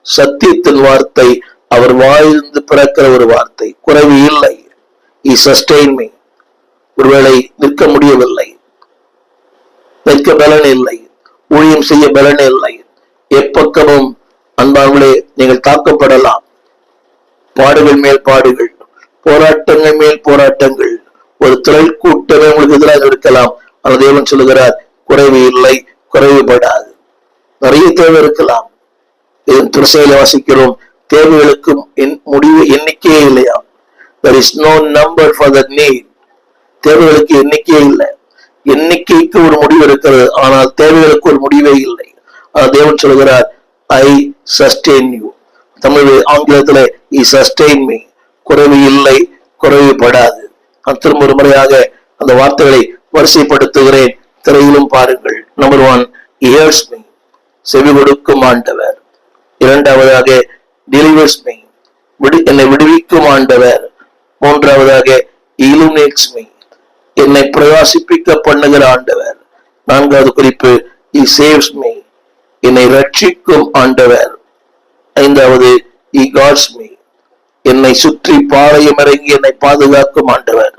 சத்தியத்தின் வார்த்தை அவர் வாயிலிருந்து பிறக்கிற ஒரு வார்த்தை. குறைவு இல்லை. He sustained me. ஒருவேளை நிற்க முடியவில்லை, நிற்க பலன் இல்லை, ஊழியம் செய்ய பலன் இல்லை, எப்பக்கமும் அன்பார்களே நீங்கள் தாக்கப்படலாம். பாடுகள் மேல் பாடுகள், போராட்டங்கள் மேல் போராட்டங்கள், ஒரு திரள் கூட்டமே உங்களுக்கு எதிராக இருக்கலாம். ஆனால் தேவன் சொல்லுகிறார், குறைவு இல்லை, குறைவுபடாது. நிறைய தேவை இருக்கலாம். இதன் துறையில வாசிக்கிறோம், தேவைகளுக்கும் முடிவு எண்ணிக்கையே இல்லையா. There is no number for the need. தேவைகளுக்கு எண்ணிக்கையே இல்லை. எண்ணிக்கைக்கு ஒரு முடிவு இருக்கிறது, ஆனால் தேவைகளுக்கு ஒரு முடிவே இல்லை. தேவன் சொல்கிறார், I sustain you. தமிழ் ஆங்கிலத்துல He sustain me. குறைவு இல்லை, குறைவுபடாது. திரும்ப ஒரு முறையாக அந்த வார்த்தைகளை வரிசைப்படுத்துகிறேன், திரையிலும் பாருங்கள். Number 1, He hears me. செவி கொடுக்கும் ஆண்டவர். இரண்டாவதாக delivers me. என்னை விடுவிக்கும் ஆண்டவர். மூன்றாவதாக illuminates me. என்னை பிரகாசிப்பிக்க பண்ணுகிற ஆண்டவர். நான்காவது குறிப்பு, He saves me. என்னை ரட்சிக்கும் ஆண்டவர். ஐந்தாவது, He guards me. என்னை சுற்றி பாளையம் இறங்கி என்னை பாதுகாக்கும் ஆண்டவர்.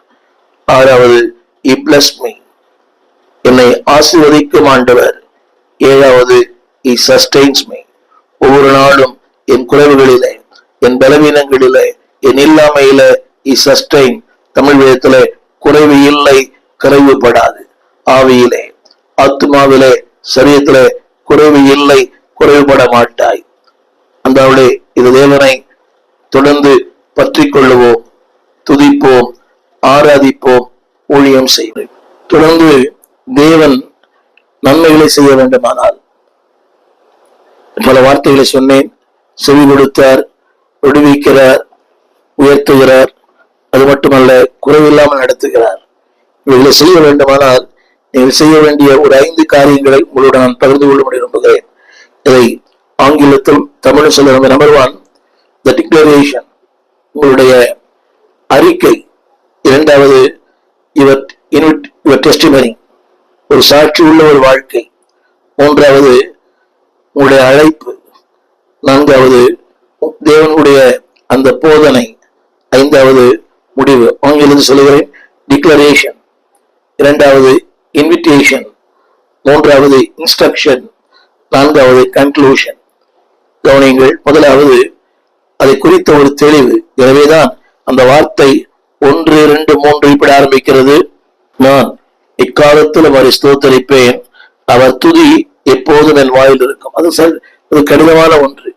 ஆறாவது, He bless me. என்னை ஆசீர்வதிக்கும் ஆண்டவர். ஏழாவது, He sustains me. ஒவ்வொரு நாளும் என் குறைவுகளிலே, என் பலவீனங்களிலே, என் இல்லாமையிலே He sustain. தமிழ் வேதத்திலே குறைவு இல்லை, குறைவுபடாது. ஆவியிலே, ஆத்மாவிலே, சரீரத்திலே குறைவு இல்லை, குறைவுபட மாட்டாய். அந்த இது தேவனை தொடர்ந்து பற்றி கொள்ளுவோம், துதிப்போம், ஆராதிப்போம், ஊழியம் செய்வோம். தொடர்ந்து தேவன் நன்மைகளை செய்ய வேண்டுமானால் பல வார்த்தைகளை சொன்னேன். செவி கொடுத்தார், விடுவிக்கிறார், உயர்த்துகிறார், அது மட்டுமல்ல குறைவில்லாமல் நடத்துகிறார். இவைகளை செய்ய வேண்டுமானால் நீங்கள் செய்ய வேண்டிய ஒரு 5 காரியங்களை உங்களுடன் நான் பகிர்ந்து கொள்ள விரும்புகிறேன். இதை ஆங்கிலத்தில் தமிழ் சொல்ல. நம்பர் 1, the declaration, உங்களுடைய அறிக்கை. இரண்டாவது, your testimony, ஒரு சாட்சி உள்ள ஒரு வாழ்க்கை. மூன்றாவது, உங்களுடைய அழைப்பு. நான்காவது, தேவனுடைய அந்த போதனை. ஐந்தாவது, முடிவு. ஆங்கிலத்தில் சொல்லுகிறேன், டிக்ளரேஷன். இரண்டாவது, இன்விடேஷன். மூன்றாவது, இன்ஸ்ட்ரக்ஷன். நான்காவது, கன்க்ளூஷன். கவனிங்கள். முதலாவது, அதை குறித்த ஒரு தெளிவு. எனவேதான் அந்த வார்த்தை 1, 2, 3 இப்படி ஆரம்பிக்கிறது. நான் இக்காலத்தில் அவரை ஸ்தோத்தரிப்பேன், அவர் துதி எப்போதும் என் வாயில் இருக்கும். அது கடினமான ஒன்று.